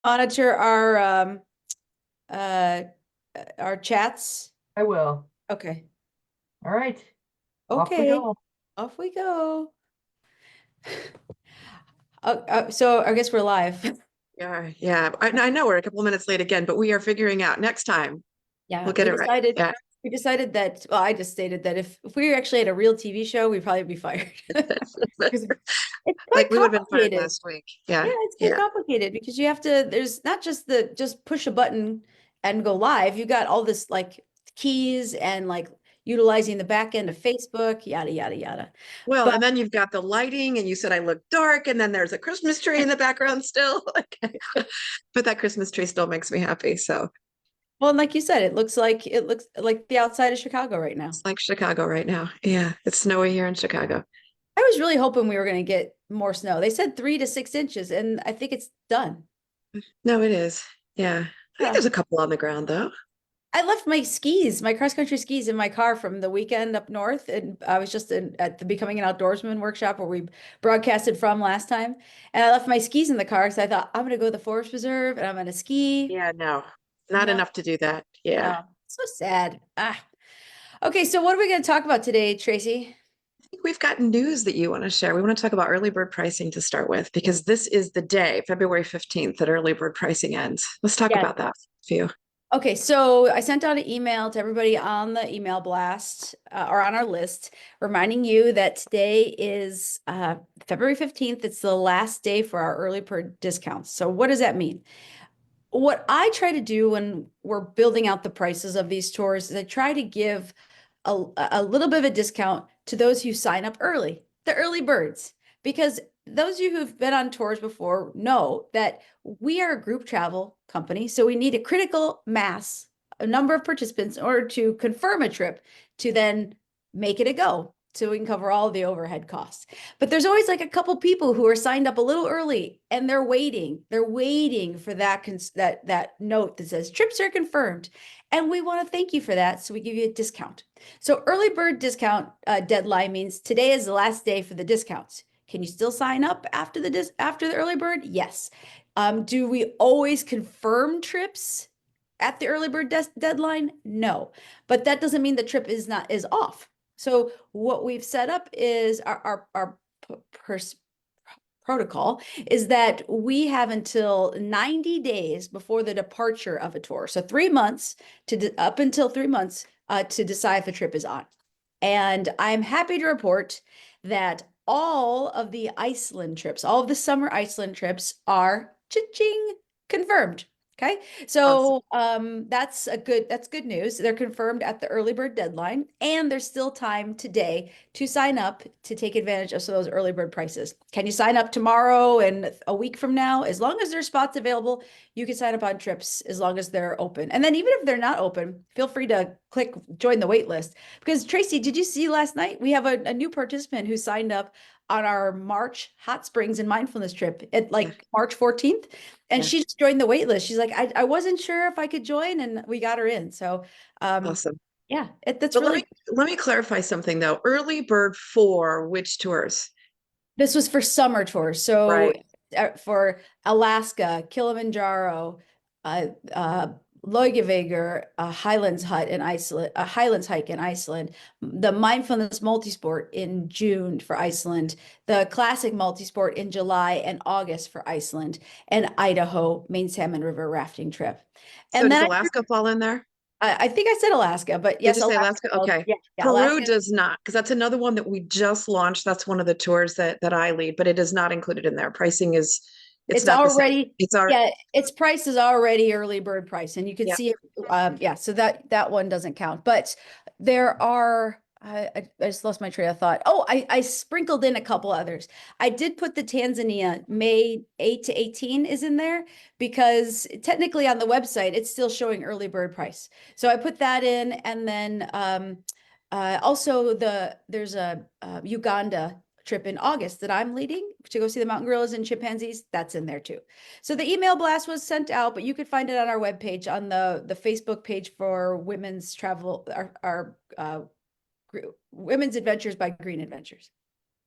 monitor uh our chats? I will. Okay. All right. Off we Okay. go. Off we go. So I guess we're live. Yeah, yeah. I know we're a couple minutes late again, but we are figuring out next time. Yeah, We'll get it right. Yeah. we decided that, well, I just stated that if we actually had a real TV show, we'd probably be fired. Because it's quite Like we would have been fired complicated. last week. Yeah, Yeah. it's quite Yeah. complicated because you have to, there's not just just push a button and go live. You got all this like keys and like utilizing the back end of Facebook, yada, yada, yada. Well, But and then you've got the lighting and you said I look dark and then there's a Christmas tree in the background still. But that Christmas tree still makes me happy. So well, and like you said, it looks like the outside of Chicago right now. it's like Chicago right now. Yeah. It's snowy here in Chicago. I was really hoping we were going to get more snow. They said 3 to 6 inches, and I think it's done. No, it is. Yeah. I think Yeah. there's a couple on the ground though. I left my skis, my cross-country skis in my car from the weekend up north. And I was just at the Becoming an Outdoorsman workshop where we broadcasted from last time. And I left my skis in the car because I thought I'm going to go to the Forest Preserve and I'm going to ski. Yeah, no. Not No, enough to do that. Yeah. no, so sad. Ah. Okay, so what are we going to talk about today, Tracy? Think we've got news that you want to share. We want to talk about early bird pricing to start with, because this is the day, February 15th, that early bird pricing ends. Let's talk Yes. about that for you. Okay, so I sent out an email to everybody on the email blast or on our list, reminding you that today is February 15th. It's the last day for our early bird discounts. So what does that mean? What I try to do when we're building out the prices of these tours is I try to give a little bit of a discount to those who sign up early, the early birds, because those of you who've been on tours before know that we are a group travel company, so we need a critical mass, a number of participants in order to confirm a trip to then make it a go. So we can cover all the overhead costs. But there's always like a couple people who are signed up a little early and they're waiting. They're waiting for that note that says trips are confirmed. And we want to thank you for that. So we give you a discount. So early bird discount deadline means today is the last day for the discounts. Can you still sign up after the early bird? Yes. Do we always confirm trips at the early bird deadline? No. But that doesn't mean the trip is off. So what we've set up is our protocol is that we have until 90 days before the departure of a tour. So 3 months up until 3 months to decide if a trip is on. And I'm happy to report that all of the Iceland trips, all of the summer Iceland trips are cha-ching confirmed. Okay, Awesome. so that's good news. They're confirmed at the early bird deadline, and there's still time today to sign up to take advantage of some of those early bird prices. Can you sign up tomorrow and a week from now? As long as there's spots available, you can sign up on trips as long as they're open. And then even if they're not open, feel free to click join the wait list. Because Tracy, did you see last night? We have a new participant who signed up on our March hot springs and mindfulness trip at Yeah. like March 14th. And Yeah. she just joined the wait list. She's like, I wasn't sure if I could join, and we got her in. So Awesome. yeah, that's But let really me let me clarify something though. Early bird for which tours? this was for summer tours. So Right. for Alaska, Kilimanjaro, uh, uh, Laugavegur, Highlands Hut in Iceland, Highlands Hike in Iceland, the Mindfulness Multisport in June for Iceland, the Classic Multisport in July and August for Iceland, and Idaho Main Salmon River rafting trip. So And does then Alaska fall in there? I think I said Alaska, but Did yes, you say Alaska. Alaska? Okay. Yeah, yeah, Peru Alaska. does not, because that's another one that we just launched. That's one of the tours that I lead, but it is not included in there. Pricing is, it's It's not the same. already, It's our, yeah, its price is already early bird price, and you can yeah. see it. Yeah, so that one doesn't count. But there are. I just lost my train of thought. Oh, I sprinkled in a couple others. I did put the Tanzania May 8 to 18 is in there because technically on the website it's still showing early bird price. So I put that in, and then also there's a Uganda trip in August that I'm leading to go see the mountain gorillas and chimpanzees. That's in there too. So the email blast was sent out, but you could find it on our webpage on the Facebook page for women's travel, our Women's Adventures by Green Adventures.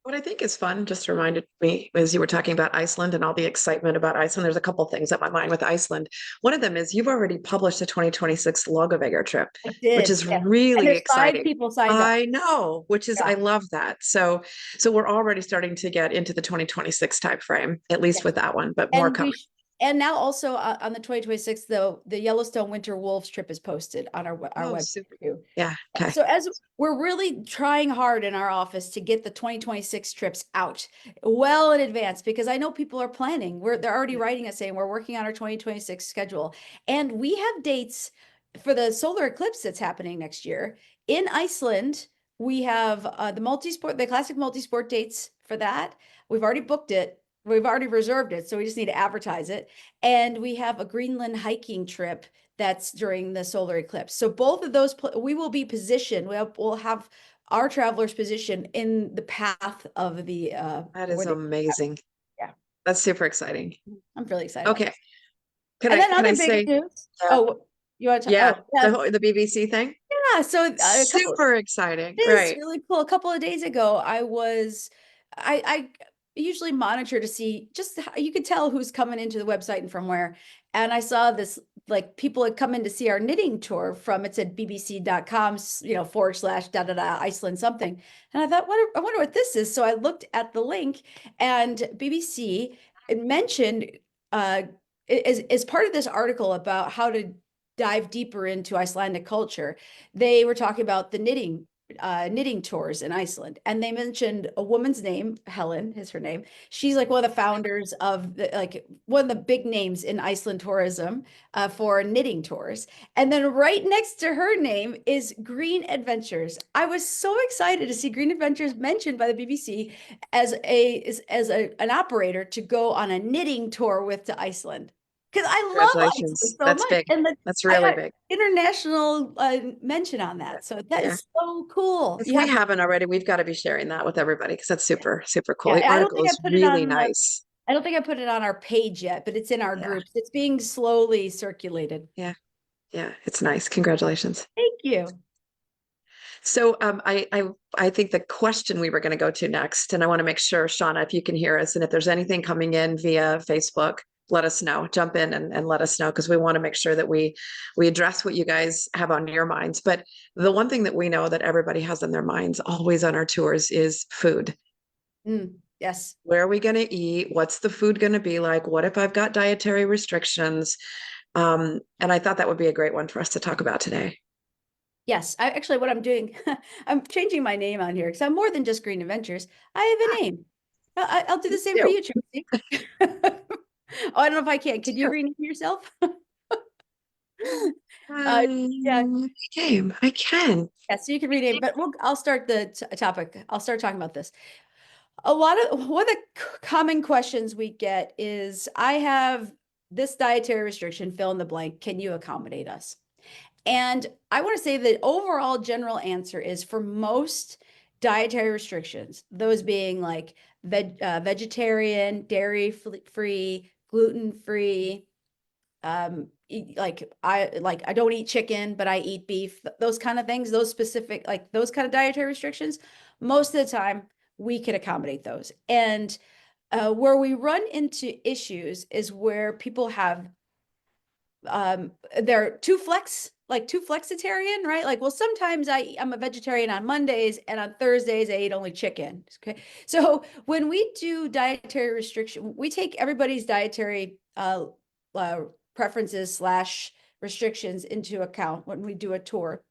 What I think is fun, just reminded me as you were talking about Iceland and all the excitement about Iceland. There's a couple things at my mind with Iceland. One of them is you've already published the 2026 Logavegger trip, I which did. is Yeah. And really there's 5 exciting. people signed up. I know, which is Yeah. I love that. So we're already starting to get into the 2026 type frame, at least Yes. with that one, but more And coming. and now also on the 2026, though, the Yellowstone Winter Wolves trip is posted on our Oh, website super. too. Yeah. Okay. So as we're really trying hard in our office to get the 2026 trips out well in advance, because I know people are planning. They're already writing us saying we're working on our 2026 schedule. And we have dates for the solar eclipse that's happening next year in Iceland. We have the classic multi-sport dates for that. We've already booked it. We've already reserved it, so we just need to advertise it. And we have a Greenland hiking trip that's during the solar eclipse. So both of those, we will be positioned. We'll have our travelers positioned in the path of the. That is where they- amazing. Yeah, That's super exciting. I'm really excited. Okay. Can And I then can I other big say news. yeah, Oh, you want to? yeah, Oh, yeah, the BBC thing? yeah. So a couple. Super exciting. It is Right. really cool. A couple of days ago, I usually monitor to see just how you could tell who's coming into the website and from where. And I saw this, like people had come in to see our knitting tour from, it said bbc.com, / da da da Iceland something. And I thought, I wonder what this is. So I looked at the link, and BBC mentioned as part of this article about how to dive deeper into Icelandic culture, they were talking about the knitting tours in Iceland, and they mentioned a woman's name, Helen is her name. She's like one of the founders of one of the big names in Iceland tourism for knitting tours. And then right next to her name is Green Adventures. I was so excited to see Green Adventures mentioned by the BBC as an operator to go on a knitting tour to Iceland. Because I love Iceland Congratulations. so That's much. big. And That's I really got big. international mention on Yeah. that. So that Yeah. is so cool. If You we have, haven't already, we've got to be sharing that with everybody because that's super, super cool. yeah, The I don't article think I is put it really on nice. I don't think I put it on our page yet, but it's in our Yeah. groups. It's being slowly circulated. Yeah. Yeah. It's nice. Congratulations. Thank you. So I think the question we were going to go to next, and I want to make sure, Shauna, if you can hear us, and if there's anything coming in via Facebook, let us know. Jump in and let us know, because we want to make sure that we address what you guys have on your minds. But the one thing that we know that everybody has on their minds always on our tours is food. Yes. Where are we going to eat? What's the food going to be like? What if I've got dietary restrictions? And I thought that would be a great one for us to talk about today. Yes. Actually, what I'm doing, I'm changing my name on here because I'm more than just Green Adventures. I have a name. I'll do the same for you, Tracey. Oh, I don't know if I can. Could you rename yourself? Yeah. I can. Yeah, so you can rename, but I'll start the topic. I'll start talking about this. One of the common questions we get is, I have this dietary restriction, fill in the blank. Can you accommodate us? And I want to say the overall general answer is, for most dietary restrictions, those being like vegetarian, dairy free, gluten free, I don't eat chicken, but I eat beef, those kind of things, those specific, like those kind of dietary restrictions, most of the time we can accommodate those. And where we run into issues is where people have they're too flexitarian, right? Like, well, sometimes I'm a vegetarian on Mondays, and on Thursdays I eat only chicken. Okay. So when we do dietary restriction, we take everybody's dietary preferences / restrictions into account when we do a tour.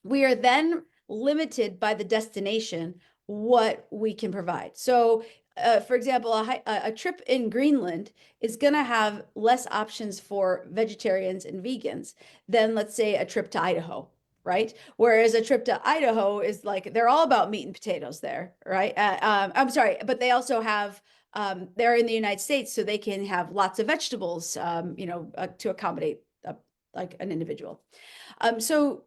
We are then limited by the destination what we can provide. So for example, a trip in Greenland is going to have less options for vegetarians and vegans than, let's say, a trip to Idaho, right? Whereas a trip to Idaho is like, they're all about meat and potatoes there, right? I'm sorry, but they also have, they're in the United States, so they can have lots of vegetables, to accommodate like an individual. So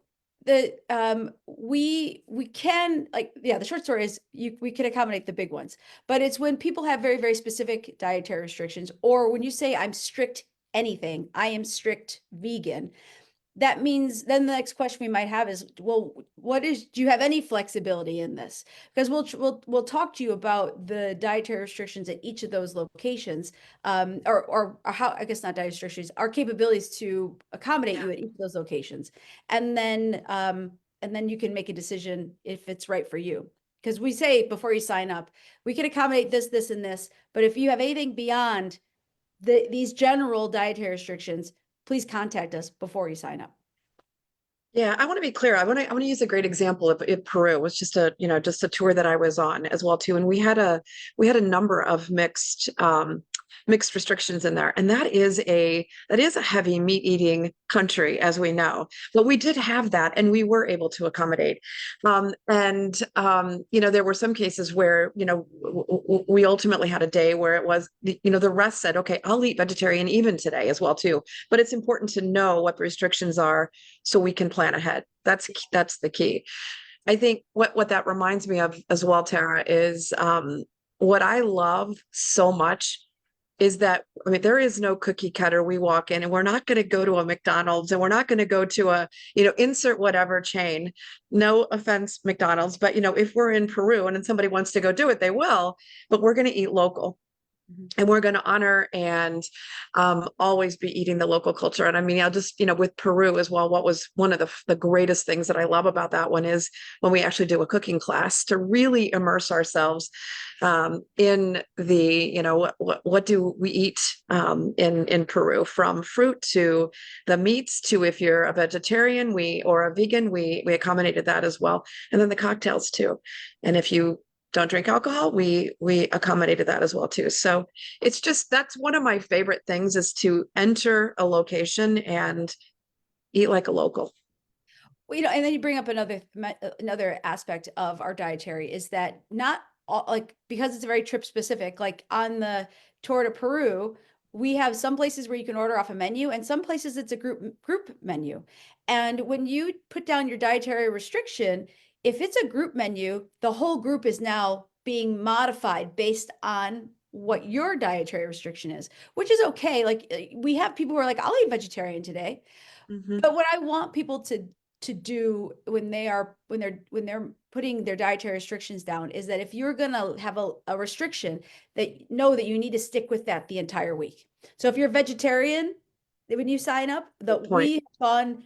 we can, like, yeah, the short story is we can accommodate the big ones, but it's when people have very, very specific dietary restrictions, or when you say I'm strict anything, I am strict vegan, that means then the next question we might have is, well, do you have any flexibility in this? Because we'll talk to you about the dietary restrictions at each of those locations, or how, I guess not dietary restrictions, our capabilities to accommodate you at each of those locations. And then you can make a decision if it's right for you. Because we say before you sign up, we can accommodate this, this, and this, but if you have anything beyond these general dietary restrictions, please contact us before you sign up. Yeah, I want to be clear. I want to use a great example of Peru. It was just a tour that I was on as well too. And we had a number of mixed restrictions in there. And that is a heavy meat eating country, as we know. But we did have that, and we were able to accommodate. There were some cases where, we ultimately had a day where it was, the rest said, okay, I'll eat vegetarian even today as well too. But it's important to know what the restrictions are so we can plan ahead. That's the key. I think what that reminds me of as well, Tara, is what I love so much is that, I mean, there is no cookie cutter. We walk in and we're not going to go to a McDonald's, and we're not going to go to a, insert whatever chain. No offense, McDonald's, but if we're in Peru and then somebody wants to go do it, they will, but we're going to eat local. And we're going to honor and always be eating the local culture. And I mean, I'll just, with Peru as well, what was one of the greatest things that I love about that one is when we actually do a cooking class to really immerse ourselves in the, what do we eat in Peru, from fruit to the meats to, if you're a vegetarian or a vegan, we accommodated that as well. And then the cocktails too. And if you don't drink alcohol, we accommodated that as well too. So it's just, that's one of my favorite things, is to enter a location and eat like a local. Well, and then you bring up another aspect of our dietary is that not all, because it's very trip specific, like on the tour to Peru, we have some places where you can order off a menu, and some places it's a group menu. And when you put down your dietary restriction, if it's a group menu, the whole group is now being modified based on what your dietary restriction is, which is okay. Like, we have people who are like, I'll eat vegetarian today. Mm-hmm. But what I want people to do when they're putting their dietary restrictions down is that if you're going to have a restriction, that know that you need to stick with that the entire week. So if you're vegetarian, when you sign up, we have gone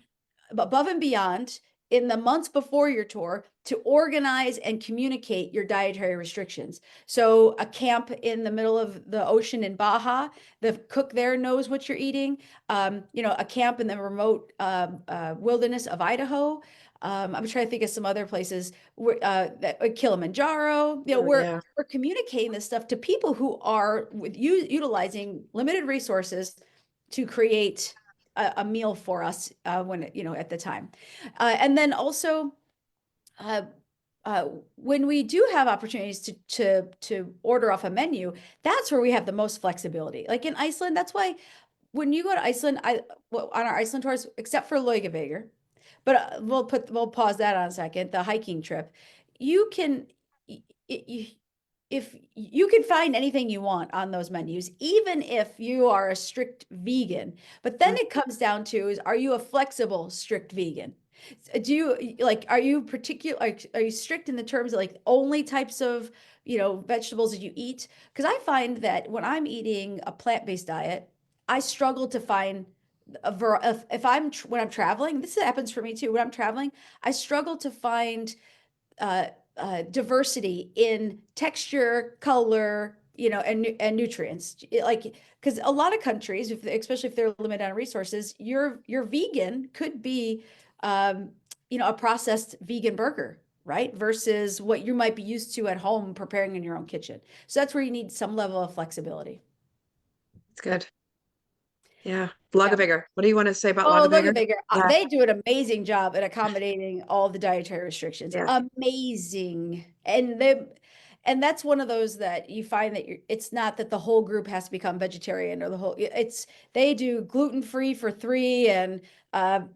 above and beyond in the months before your tour to organize and communicate your dietary restrictions. So a camp in the middle of the ocean in Baja, the cook there knows what you're eating. A camp in the remote wilderness of Idaho. I'm trying to think of some other places where Kilimanjaro. We're communicating this stuff to people who are utilizing limited resources to create a meal for us when at the time, and then also when we do have opportunities to order off a menu, that's where we have the most flexibility. Like in Iceland, that's why when you go to Iceland, on our Iceland tours, except for Laugavegur, but we'll pause that on a second. The hiking trip, you can. If you can find anything you want on those menus, even if you are a strict vegan, but then it comes down to are you a flexible, strict vegan? Do you are you are you strict in the terms of only types of, vegetables that you eat? Because I find that when I'm eating a plant-based diet, I struggle to find when I'm traveling, this happens for me too. When I'm traveling, I struggle to find diversity in texture, color, and nutrients. Because a lot of countries, especially if they're limited on resources, your vegan could be, a processed vegan burger, right? Versus what you might be used to at home preparing in your own kitchen. So that's where you need some level of flexibility. It's good. Yeah. Laugavegur. What do you want to say about Laugavegur? Yeah. They do an amazing job at accommodating all the dietary restrictions. Yeah. Amazing. And that's one of those that you find that it's not that the whole group has to become vegetarian, or they do gluten-free for 3 and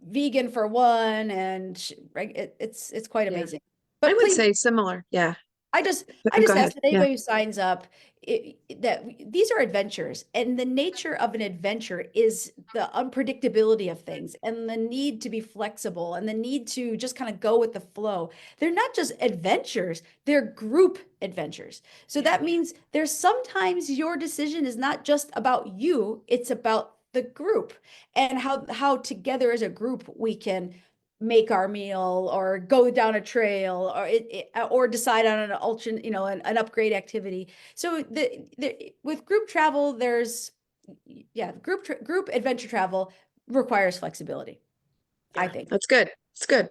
vegan for 1, and it's quite amazing. But I would say similar. Yeah. I just Go ahead. ask that anybody who signs up that these are adventures, and the nature of an adventure is the unpredictability of things and the need to be flexible and the need to just kind of go with the flow. They're not just adventures, they're group adventures. So that means there's sometimes your decision is not just about you, it's about the group and how together as a group we can make our meal or go down a trail or decide on an an upgrade activity. So with group travel, there's group adventure travel requires flexibility. I think That's good. It's good.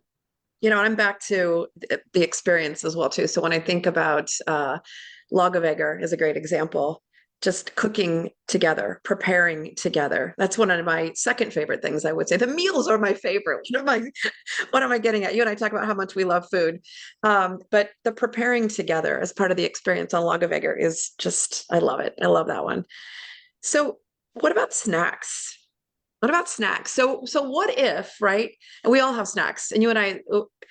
I'm back to the experience as well too. So when I think about Lagerwegger is a great example, just cooking together, preparing together. That's one of my second favorite things, I would say. The meals are my favorite. What am I getting at? You and I talk about how much we love food. But the preparing together as part of the experience on Lagerwegger is just, I love it. I love that one. So what about snacks? What about snacks? So what if, right? And we all have snacks, and you and I,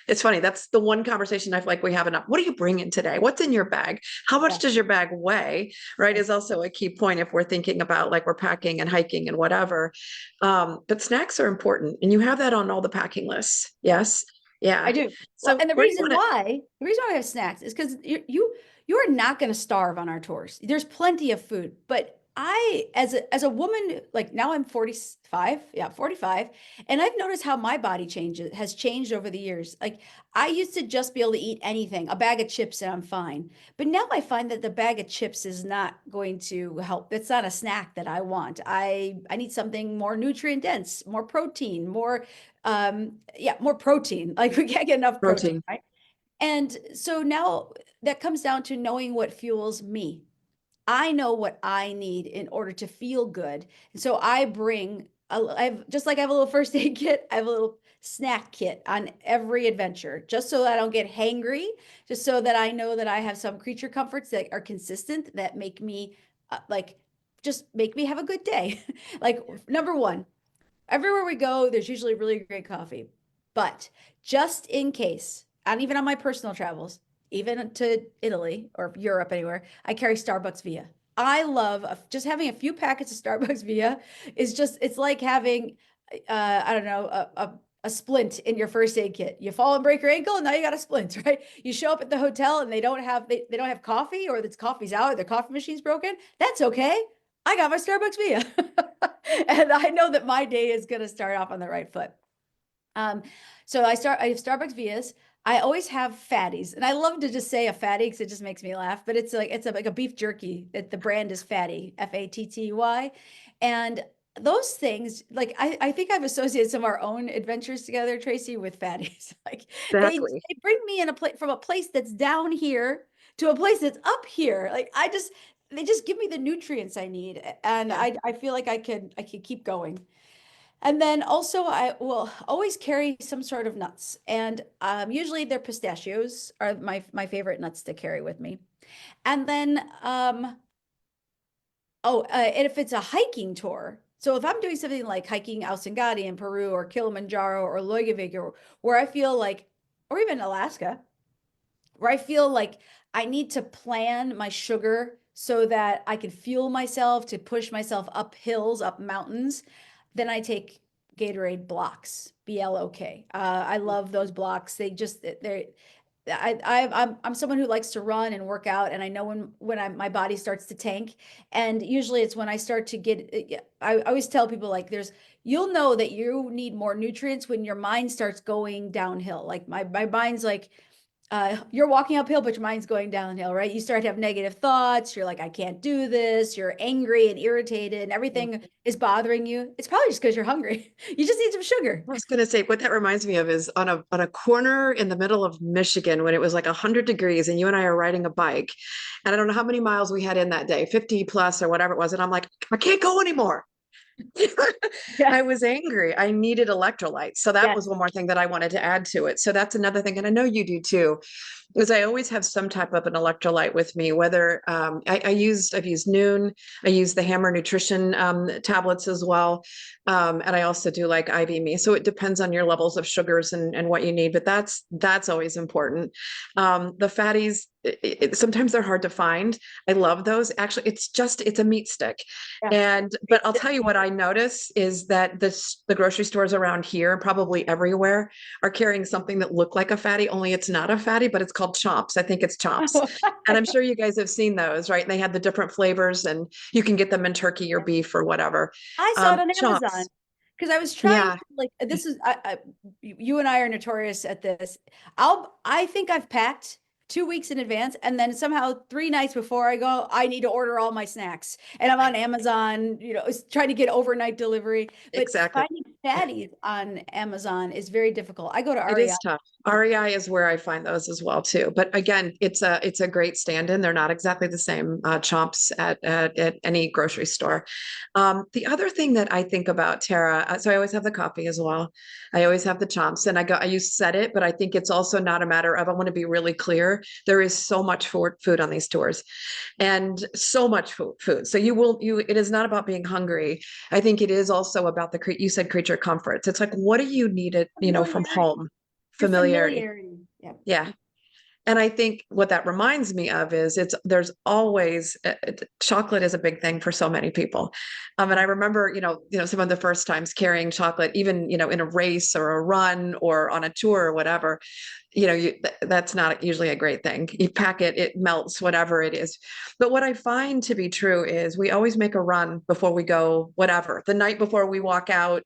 it's funny. That's the one conversation I feel like we have enough. What are you bringing today? What's in your bag? How much does your bag weigh? Right. Is also a key point if we're thinking about like we're packing and hiking and whatever. But snacks are important, and you have that on all the packing lists. Yes. Yeah. I do. So And the reason why I have snacks is because you are not going to starve on our tours. There's plenty of food, but I, as a woman, like now I'm 45, 45, and I've noticed how my body has changed over the years. Like I used to just be able to eat anything, a bag of chips, and I'm fine. But now I find that the bag of chips is not going to help. It's not a snack that I want. I need something more nutrient dense, more protein, more protein. Like we can't get enough protein, right? And so now that comes down to knowing what fuels me. I know what I need in order to feel good. And so I bring, I have, just like I have a little first aid kit, I have a little snack kit on every adventure, just so that I don't get hangry, just so that I know that I have some creature comforts that are consistent, that make me just make me have a good day. Like number one, everywhere we go, there's usually really great coffee. But just in case, and even on my personal travels, even to Italy or Europe, anywhere, I carry Starbucks Via. I love just having a few packets of Starbucks Via it's like having, I don't know, a splint in your first aid kit. You fall and break your ankle, and now you got a splint, right? You show up at the hotel and they don't have coffee, or the coffee's out, or the coffee machine's broken. That's okay. I got my Starbucks Via. And I know that my day is going to start off on the right foot. So I have Starbucks Vias. I always have fatties, and I love to just say a fatty because it just makes me laugh, but it's like a beef jerky that the brand is Fatty, Fatty. And those things, like I think I've associated some of our own adventures together, Tracey, with fatties. Like exactly. they bring me in from a place that's down here to a place that's up here. Like they just give me the nutrients I need. And I feel like I could keep going. And then also I will always carry some sort of nuts. And usually they're pistachios are my favorite nuts to carry with me. And then, and if it's a hiking tour, so if I'm doing something like hiking Ausangati in Peru or Kilimanjaro or Lagerwegger, where I feel like, or even Alaska, where I feel like I need to plan my sugar so that I can fuel myself to push myself up hills, up mountains, then I take Gatorade blocks, BLOK. I love those blocks. I'm someone who likes to run and work out, and I know when my body starts to tank, and usually it's when I start to get. I always tell people like you'll know that you need more nutrients when your mind starts going downhill. Like my mind's like, you're walking uphill, but your mind's going downhill, right? You start to have negative thoughts. You're like, I can't do this. You're angry and irritated, and everything is bothering you. It's probably just because you're hungry. You just need some sugar. I was going to say, what that reminds me of is on a corner in the middle of Michigan when it was like 100 degrees, and you and I are riding a bike, and I don't know how many miles we had in that day, 50 plus or whatever it was, and I'm like, I can't go anymore. I was angry. I needed electrolytes. So that was one more thing that I wanted to add to it. So that's another thing. And I know you do too, is I always have some type of an electrolyte with me, whether I've used Noon, I use the Hammer Nutrition tablets as well. And I also do like IV me. So it depends on your levels of sugars and what you need, but that's always important. The fatties, sometimes they're hard to find. I love those. Actually, it's a meat stick. Yeah. But I'll tell you what I notice is that the grocery stores around here and probably everywhere are carrying something that look like a fatty, only it's not a fatty, but it's called chomps. I think it's chomps. And I'm sure you guys have seen those, right? And they have the different flavors and you can get them in turkey or beef or whatever. I saw it on Amazon Chomps. because I was trying Yeah, to, like, this is you and I are notorious at this. I think I've packed 2 weeks in advance, and then somehow 3 nights before I go, I need to order all my snacks, and I'm on Amazon, trying to get overnight delivery. But exactly. finding fatties on Amazon is very difficult. I go to It REI. is tough. REI is where I find those as well too. But again, it's a great stand-in. They're not exactly the same chomps at any grocery store. The other thing that I think about, Tara, so I always have the coffee as well. I always have the chomps, and you said it, but I think it's also not a matter of, I want to be really clear. There is so much food on these tours, and so much food. So it is not about being hungry. I think it is also about you said creature comforts. It's like, what do you need it, from Familiarity. home? Your Familiarity. familiarity. Yeah. Yeah. And I think what that reminds me of is there's always chocolate is a big thing for so many people. And I remember, some of the first times carrying chocolate, even, in a race or a run or on a tour or whatever, that's not usually a great thing. You pack it, it melts, whatever it is. But what I find to be true is we always make a run before we go, whatever, the night before we walk out,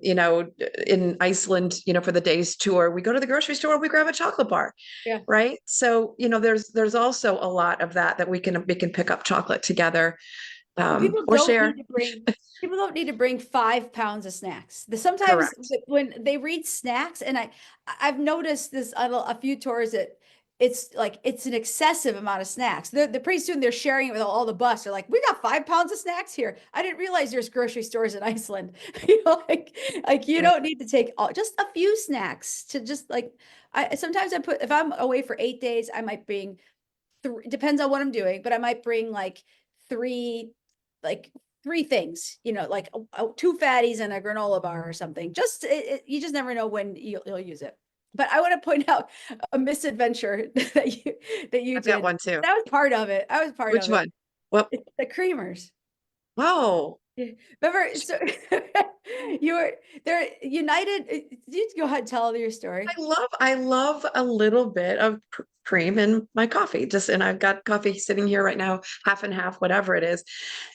in Iceland, for the day's tour, we go to the grocery store, we grab a chocolate bar. Yeah. Right. So, there's also a lot of that we can pick up chocolate together, or share. People don't need to bring 5 pounds of snacks. Sometimes Correct. when they read snacks, and I've noticed this on a few tours, that it's like it's an excessive amount of snacks. They're pretty soon they're sharing it with all the bus. They're like, we got 5 pounds of snacks here. I didn't realize there's grocery stores in Iceland. Like you don't need to take just a few snacks to just like sometimes if I'm away for 8 days, I might bring depends on what I'm doing, but I might bring three like three things, like 2 fatties and a granola bar or something. Just you just never know when you'll use it. But I want to point out a misadventure that you I've did. got one too. That was part of it. I was part Which of it. one? Well, It's the creamers. whoa. Remember, so you were there, United. You go ahead and tell your story. I love a little bit of cream in my coffee. And I've got coffee sitting here right now, half and half, whatever it is.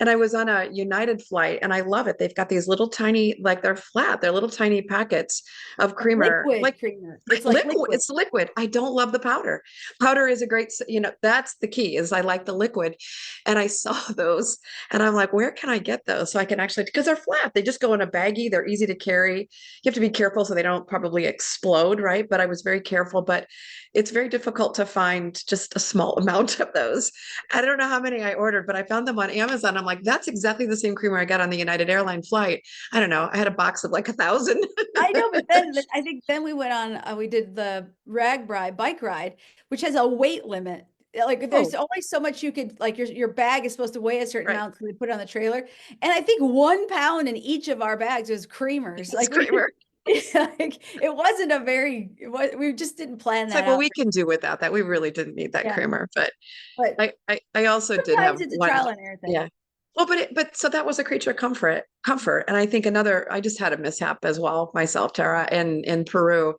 And I was on a United flight and I love it. They've got these little tiny, like they're flat, they're little tiny packets of creamer. Liquid creamer. It's Liquid. liquid. It's liquid. I don't love the powder. Powder is a great, that's the key is I like the liquid. And I saw those and I'm like, where can I get those? So I can actually, because they're flat, they just go in a baggie. They're easy to carry. You have to be careful so they don't probably explode, right? But I was very careful, but it's very difficult to find just a small amount of those. I don't know how many I ordered, but I found them on Amazon. I'm like, that's exactly the same creamer I got on the United Airline flight. I don't know. I had a box of like 1,000. I know, but then I think then we went on, we did the RAGBRAI bike ride, which has a weight limit. Like there's only so much you could, like your bag is supposed to weigh a certain amount, so we put it on the trailer. And I think 1 pound in each of our bags was creamers. Like creamer. Like it wasn't we just didn't plan It's that like, well, out. we can do without that. We really didn't need that creamer, but I also did sometimes have it's a one. trial and error thing. Yeah. Well, but so that was a creature comfort. And I think I just had a mishap as well myself, Tara, in Peru.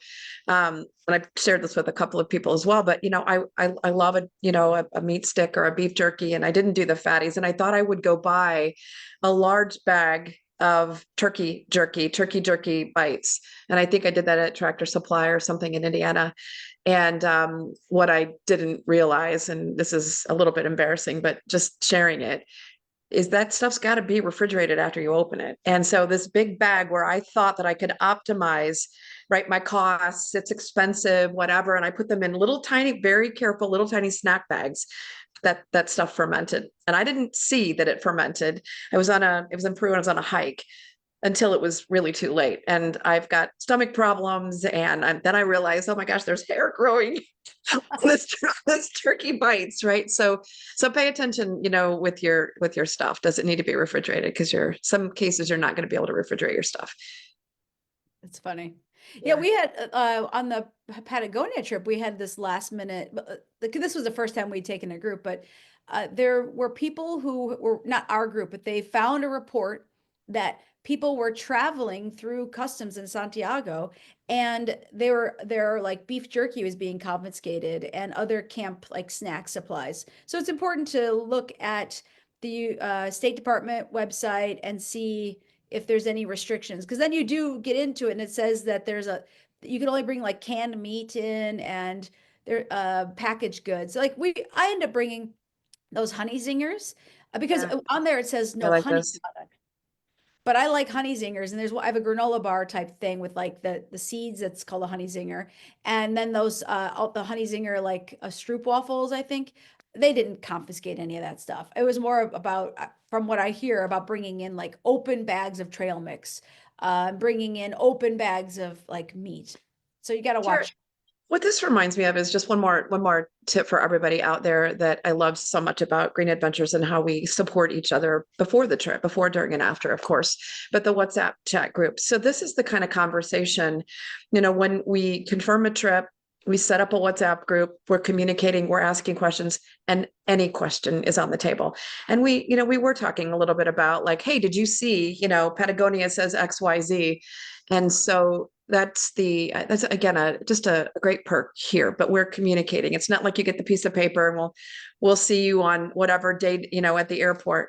And I've shared this with a couple of people as well, but I love a meat stick or a beef jerky, and I didn't do the fatties. And I thought I would go buy a large bag of turkey jerky bites. And I think I did that at Tractor Supply or something in Indiana. And what I didn't realize, and this is a little bit embarrassing, but just sharing it, is that stuff's got to be refrigerated after you open it. And so this big bag where I thought that I could optimize, right, my costs, it's expensive, whatever. And I put them in little tiny, very careful, little tiny snack bags that stuff fermented. And I didn't see that it fermented. It was in Peru and I was on a hike until it was really too late. And I've got stomach problems. And then I realized, oh my gosh, there's hair growing this turkey bites, right? So pay attention, with your stuff. Does it need to be refrigerated? Because some cases you're not going to be able to refrigerate your stuff. It's funny. Yeah, we had on the Patagonia trip, we had this last minute. This was the first time we'd taken a group, but there were people who were not our group, but they found a report that people were traveling through customs in Santiago, and their like beef jerky was being confiscated and other camp like snack supplies. So it's important to look at the State Department website and see if there's any restrictions, because then you do get into it and it says that you can only bring like canned meat in and there packaged goods. Like I end up bringing those honey zingers because Yeah. on there it says I no like honey those. product. But I like honey zingers, and I have a granola bar type thing with like the seeds that's called a honey zinger, and then those the honey zinger like stroop waffles. I think they didn't confiscate any of that stuff. It was more about, from what I hear, about bringing in like open bags of trail mix, bringing in open bags of like meat. So you got to watch. What this reminds me of is just one more tip for everybody out there that I love so much about Green Adventures and how we support each other before the trip, before, during, and after, of course, but the WhatsApp chat group. So this is the kind of conversation, when we confirm a trip, we set up a WhatsApp group, we're communicating, we're asking questions, and any question is on the table. And we were talking a little bit about like, hey, did you see, Patagonia says XYZ. And so that's again just a great perk here, but we're communicating. It's not like you get the piece of paper and we'll see you on whatever date, at the airport.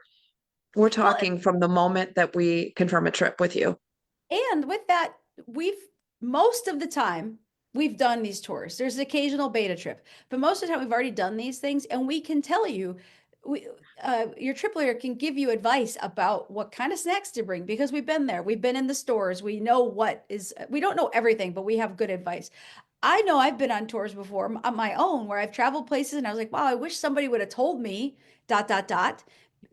We're talking from the moment that we confirm a trip with you. And with that, most of the time we've done these tours. There's an occasional beta trip, but most of the time we've already done these things, and we can tell you, your trip leader can give you advice about what kind of snacks to bring because we've been there. We've been in the stores. We know we don't know everything, but we have good advice. I know I've been on tours before on my own where I've traveled places and I was like, wow, I wish somebody would have told me ...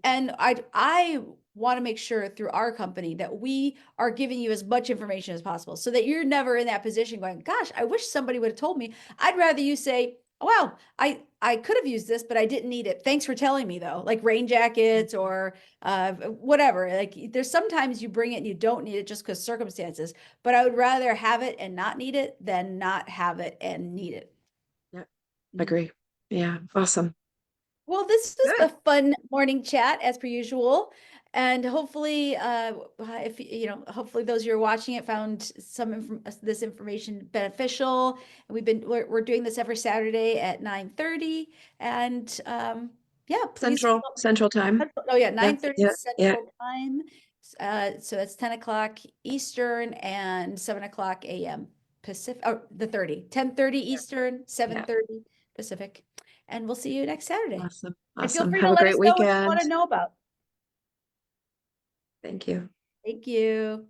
And I want to make sure through our company that we are giving you as much information as possible so that you're never in that position going, gosh, I wish somebody would have told me. I'd rather you say, oh, wow, I could have used this, but I didn't need it. Thanks for telling me though, like rain jackets or whatever. Like there's sometimes you bring it and you don't need it just because circumstances, but I would rather have it and not need it than not have it and need it. Yeah, agree. Yeah, awesome. Well, this was a fun morning chat as per usual. And hopefully, hopefully those who are watching it found this information beneficial. And we're doing this every Saturday at 9:30. And yeah, please. Central time. Oh yeah, 9:30 Yeah. Central Time. So that's 10 o'clock Eastern and 7 o'clock AM Pacific. Oh, 10:30 Eastern, 7:30 Pacific. And we'll see you next Saturday. Awesome. And feel free Have to a let great us know what you weekend. want to know about. Thank you. Thank you.